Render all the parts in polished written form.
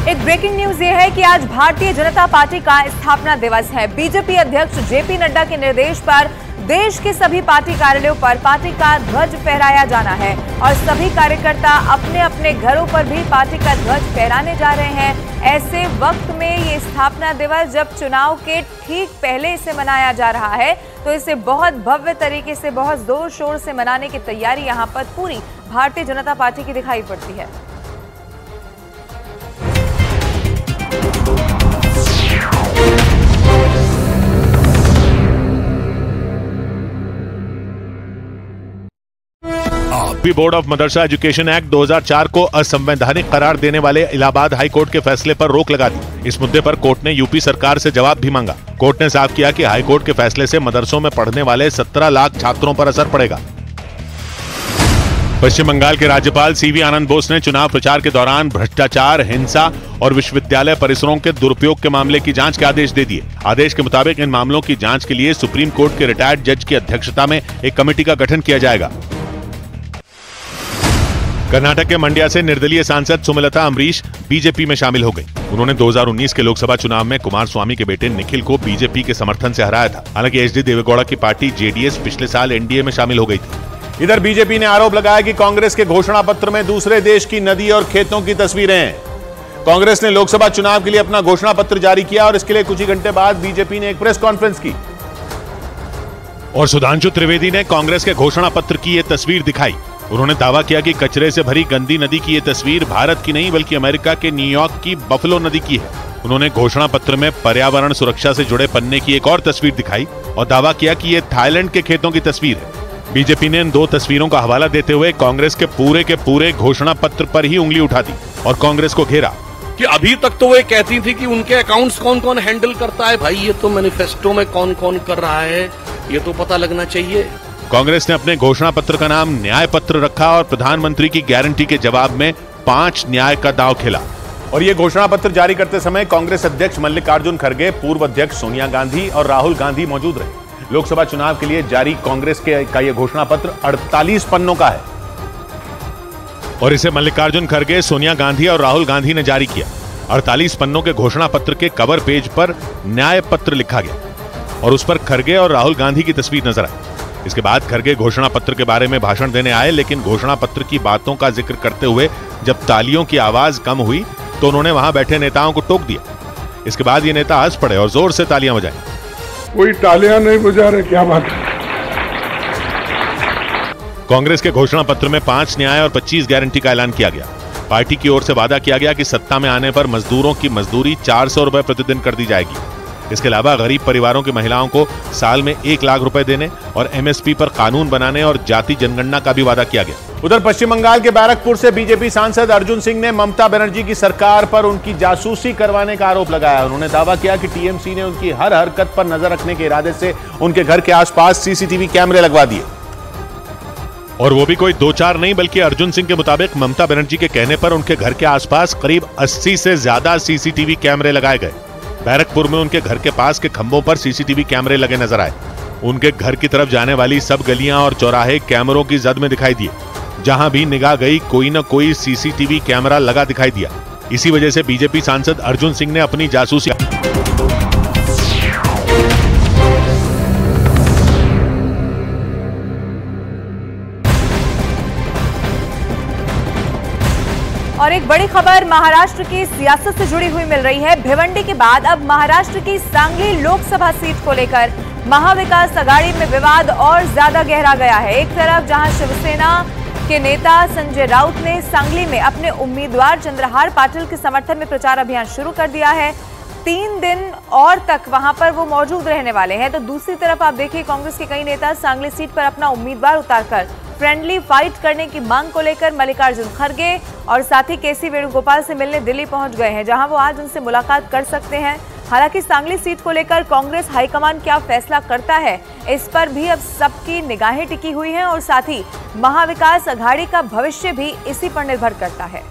एक breaking news ये है कि आज भारतीय जनता पार्टी का स्थापना दिवस है। बीजेपी अध्यक्ष जेपी नड्डा के निर्देश पर देश के सभी पार्टी कार्यालयों पर पार्टी का ध्वज फहराया जाना है और सभी कार्यकर्ता अपने अपने घरों पर भी पार्टी का ध्वज फहराने जा रहे हैं। ऐसे वक्त में ये स्थापना दिवस जब चुनाव के ठीक पहले इसे मनाया जा रहा है, तो इसे बहुत भव्य तरीके से, बहुत जोर शोर से मनाने की तैयारी यहाँ पर पूरी भारतीय जनता पार्टी की दिखाई पड़ती है। Board of Madrasa education act 2004 को असंवैधानिक करार देने वाले इलाहाबाद हाई कोर्ट के फैसले पर रोक लगा दी। इस मुद्दे पर कोर्ट ने यूपी सरकार से जवाब भी मांगा। कोर्ट ने साफ किया कि हाई कोर्ट के फैसले से मदरसों में पढ़ने वाले 17 लाख छात्रों पर असर पड़ेगा। पश्चिम बंगाल के राज्यपाल सीवी आनंद बोस ने चुनाव प्रचार के दौरान भ्रष्टाचार, हिंसा और विश्वविद्यालय परिसरों के दुरुपयोग के मामले की जांच के आदेश दे दिए। आदेश के मुताबिक इन मामलों की जांच के लिए सुप्रीम कोर्ट के रिटायर्ड जज की अध्यक्षता में एक कमेटी का गठन किया जाएगा। कर्नाटक के मंड्या से निर्दलीय सांसद सुमलता अमरीश बीजेपी में शामिल हो गई। उन्होंने 2019 के लोकसभा चुनाव में कुमारस्वामी के बेटे निखिल को बीजेपी के समर्थन से हराया था। हालांकि एचडी देवेगौड़ा की पार्टी जेडीएस पिछले साल एनडीए में शामिल हो गई थी। इधर बीजेपी ने आरोप लगाया कि कांग्रेस के घोषणा पत्र में दूसरे देश की नदी और खेतों की तस्वीरें हैं। कांग्रेस ने लोकसभा चुनाव के लिए अपना घोषणा पत्र जारी किया और इसके लिए कुछ ही घंटे बाद बीजेपी ने एक प्रेस कॉन्फ्रेंस की और सुधांशु त्रिवेदी ने कांग्रेस के घोषणा पत्र की ये तस्वीर दिखाई। उन्होंने दावा किया कि कचरे से भरी गंदी नदी की ये तस्वीर भारत की नहीं बल्कि अमेरिका के न्यूयॉर्क की बफलो नदी की है। उन्होंने घोषणा पत्र में पर्यावरण सुरक्षा से जुड़े पन्ने की एक और तस्वीर दिखाई और दावा किया कि ये थाईलैंड के खेतों की तस्वीर है। बीजेपी ने इन दो तस्वीरों का हवाला देते हुए कांग्रेस के पूरे घोषणा पत्र पर ही उंगली उठा दी और कांग्रेस को घेरा कि अभी तक तो वो कहती थी कि उनके अकाउंट्स कौन कौन हैंडल करता है। भाई ये तो मैनिफेस्टो में कौन कौन कर रहा है ये तो पता लगना चाहिए। कांग्रेस ने अपने घोषणा पत्र का नाम न्याय पत्र रखा और प्रधानमंत्री की गारंटी के जवाब में 5 न्याय का दांव खेला। और ये घोषणा पत्र जारी करते समय कांग्रेस अध्यक्ष मल्लिकार्जुन खड़गे, पूर्व अध्यक्ष सोनिया गांधी और राहुल गांधी मौजूद रहे। लोकसभा चुनाव के लिए जारी कांग्रेस का यह घोषणा पत्र 48 पन्नों का है और इसे मल्लिकार्जुन खड़गे, सोनिया गांधी और राहुल गांधी ने जारी किया। 48 पन्नों के घोषणा पत्र के कवर पेज पर न्याय पत्र लिखा गया और उस पर खड़गे और राहुल गांधी की तस्वीर नजर आई। इसके बाद खड़गे घोषणा पत्र के बारे में भाषण देने आए, लेकिन घोषणा पत्र की बातों का जिक्र करते हुए जब तालियों की आवाज कम हुई तो उन्होंने वहां बैठे नेताओं को टोक दिया। इसके बाद ये नेता हंस पड़े और जोर से तालियां बजाई। कोई तालियां नहीं बजा रहे, क्या बात है। कांग्रेस के घोषणा पत्र में 5 न्याय और 25 गारंटी का ऐलान किया गया। पार्टी की ओर से वादा किया गया कि सत्ता में आने पर मजदूरों की मजदूरी 400 रुपए प्रतिदिन कर दी जाएगी। इसके अलावा गरीब परिवारों की महिलाओं को साल में 1 लाख रुपए देने और एमएसपी पर कानून बनाने और जाति जनगणना का भी वादा किया गया। उधर पश्चिम बंगाल के बैरकपुर से बीजेपी सांसद अर्जुन सिंह ने ममता बनर्जी की सरकार पर उनकी जासूसी करवाने का आरोप लगाया। उन्होंने दावा किया कि टीएमसी ने उनकी हर हरकत पर नजर रखने के इरादे से उनके घर के आसपास सीसीटीवी कैमरे लगवा दिए। और वो भी कोई 2-4 नहीं, बल्कि अर्जुन सिंह के मुताबिक ममता बनर्जी के कहने पर उनके घर के आसपास करीब 80 से ज्यादा सीसीटीवी कैमरे लगाए गए। बैरकपुर में उनके घर के पास के खंभों पर सीसीटीवी कैमरे लगे नजर आए। उनके घर की तरफ जाने वाली सब गलियां और चौराहे कैमरों की जद में दिखाई दिए। जहां भी निगाह गई कोई न कोई सीसीटीवी कैमरा लगा दिखाई दिया। इसी वजह से बीजेपी सांसद अर्जुन सिंह ने अपनी जासूसी और एक बड़ी खबर महाराष्ट्र की सियासत से जुड़ी हुई मिल रही है। भिवंडी के बाद अब महाराष्ट्र की सांगली लोकसभा सीट को लेकर महाविकास आघाड़ी में विवाद और ज्यादा गहरा गया है। एक तरफ जहां शिवसेना के नेता संजय राउत ने सांगली में अपने उम्मीदवार चंद्रहार पाटिल के समर्थन में प्रचार अभियान शुरू कर दिया है। 3 दिन और तक वहां पर वो मौजूद रहने वाले हैं। तो दूसरी तरफ आप देखिए कांग्रेस के कई नेता सांगली सीट पर अपना उम्मीदवार उतारकर फ्रेंडली फाइट करने की मांग को लेकर मल्लिकार्जुन खड़गे और साथ ही केसी वेणुगोपाल से मिलने दिल्ली पहुंच गए हैं, जहां वो आज उनसे मुलाकात कर सकते हैं। हालांकि सांगली सीट को लेकर कांग्रेस हाईकमान क्या फैसला करता है, इस पर भी अब सबकी निगाहें टिकी हुई हैं और साथ ही महाविकास आघाड़ी का भविष्य भी इसी पर निर्भर करता है।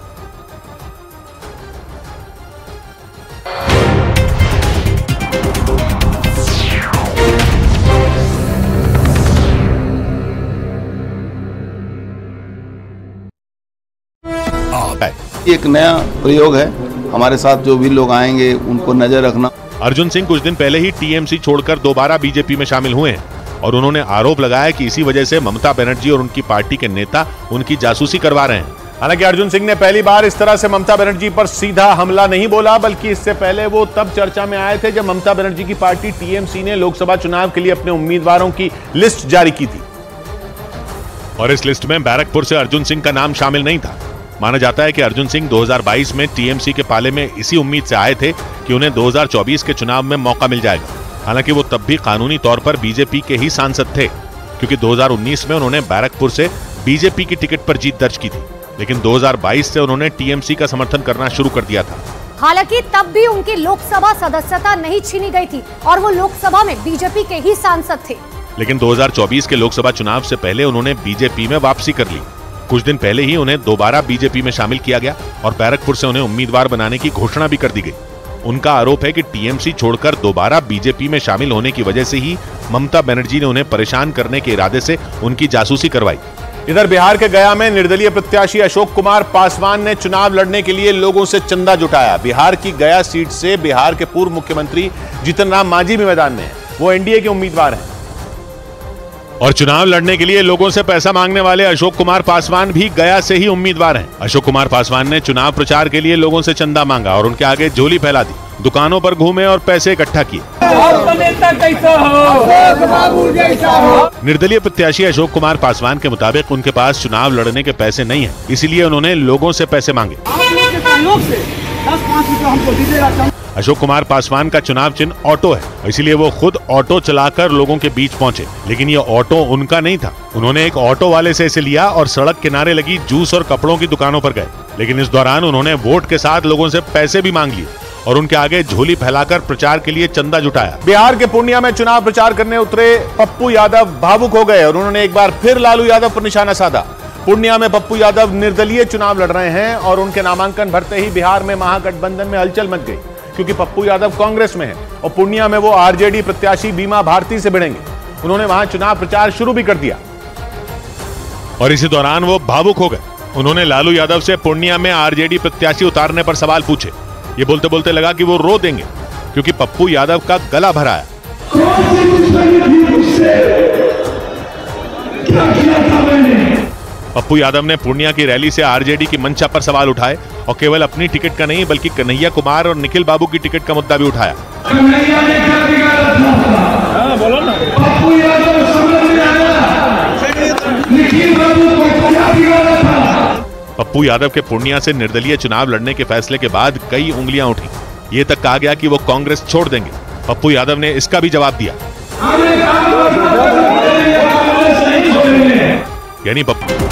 एक नया प्रयोग है हमारे साथ जो भी लोग आएंगे उनको नजर रखना। अर्जुन सिंह कुछ दिन पहले ही टीएमसी छोड़कर दोबारा बीजेपी में शामिल हुए हैं और उन्होंने आरोप लगाया कि इसी वजह से ममता बनर्जी और उनकी पार्टी के नेता उनकी जासूसी करवा रहे हैं। हालांकि अर्जुन सिंह ने पहली बार इस तरह से ममता बनर्जी पर सीधा हमला नहीं बोला, बल्कि इससे पहले वो तब चर्चा में आए थे जब ममता बनर्जी की पार्टी टीएमसी ने लोकसभा चुनाव के लिए अपने उम्मीदवारों की लिस्ट जारी की थी और इस लिस्ट में बैरकपुर से अर्जुन सिंह का नाम शामिल नहीं था। माना जाता है कि अर्जुन सिंह 2022 में टीएमसी के पाले में इसी उम्मीद से आए थे कि उन्हें 2024 के चुनाव में मौका मिल जाएगा। हालांकि वो तब भी कानूनी तौर पर बीजेपी के ही सांसद थे, क्योंकि 2019 में उन्होंने बैरकपुर से बीजेपी की टिकट पर जीत दर्ज की थी, लेकिन 2022 से उन्होंने टीएमसी का समर्थन करना शुरू कर दिया था। हालांकि तब भी उनकी लोकसभा सदस्यता नहीं छीनी गई थी और वो लोकसभा में बीजेपी के ही सांसद थे। लेकिन 2024 के लोकसभा चुनाव से पहले उन्होंने बीजेपी में वापसी कर ली। कुछ दिन पहले ही उन्हें दोबारा बीजेपी में शामिल किया गया और बैरकपुर से उन्हें उम्मीदवार बनाने की घोषणा भी कर दी गई। उनका आरोप है कि टीएमसी छोड़कर दोबारा बीजेपी में शामिल होने की वजह से ही ममता बनर्जी ने उन्हें परेशान करने के इरादे से उनकी जासूसी करवाई। इधर बिहार के गया में निर्दलीय प्रत्याशी अशोक कुमार पासवान ने चुनाव लड़ने के लिए लोगों से चंदा जुटाया। बिहार की गया सीट से बिहार के पूर्व मुख्यमंत्री जीतन राम मांझी भी मैदान में हैं। वो एनडीए के उम्मीदवार हैं और चुनाव लड़ने के लिए लोगों से पैसा मांगने वाले अशोक कुमार पासवान भी गया से ही उम्मीदवार हैं। अशोक कुमार पासवान ने चुनाव प्रचार के लिए लोगों से चंदा मांगा और उनके आगे झोली फैला दी, दुकानों पर घूमे और पैसे इकट्ठा किए। निर्दलीय प्रत्याशी अशोक कुमार पासवान के मुताबिक उनके पास चुनाव लड़ने के पैसे नहीं है, इसीलिए उन्होंने लोगों से पैसे मांगे। अशोक कुमार पासवान का चुनाव चिन्ह ऑटो है, इसलिए वो खुद ऑटो चलाकर लोगों के बीच पहुंचे, लेकिन ये ऑटो उनका नहीं था। उन्होंने एक ऑटो वाले से इसे लिया और सड़क किनारे लगी जूस और कपड़ों की दुकानों पर गए, लेकिन इस दौरान उन्होंने वोट के साथ लोगों से पैसे भी मांग लिए और उनके आगे झोली फैलाकर प्रचार के लिए चंदा जुटाया। बिहार के पूर्णिया में चुनाव प्रचार करने उतरे पप्पू यादव भावुक हो गए और उन्होंने एक बार फिर लालू यादव पर निशाना साधा। पूर्णिया में पप्पू यादव निर्दलीय चुनाव लड़ रहे हैं और उनके नामांकन भरते ही बिहार में महागठबंधन में हलचल मच गई, क्योंकि पप्पू यादव कांग्रेस में है और पूर्णिया में वो आरजेडी प्रत्याशी बीमा भारती से भिड़ेंगे। उन्होंने वहां चुनाव प्रचार शुरू भी कर दिया और इसी दौरान वो भावुक हो गए। उन्होंने लालू यादव से पूर्णिया में आरजेडी प्रत्याशी उतारने पर सवाल पूछे। ये बोलते बोलते लगा कि वो रो देंगे, क्योंकि पप्पू यादव का गला भरा है। पप्पू यादव ने पूर्णिया की रैली से आरजेडी की मंशा पर सवाल उठाए और केवल अपनी टिकट का नहीं बल्कि कन्हैया कुमार और निखिल बाबू की टिकट का मुद्दा भी उठाया। पप्पू यादव के पूर्णिया से निर्दलीय चुनाव लड़ने के फैसले के बाद कई उंगलियां उठी। ये तक कहा गया कि वो कांग्रेस छोड़ देंगे। पप्पू यादव ने इसका भी जवाब दिया, यानी पप्पू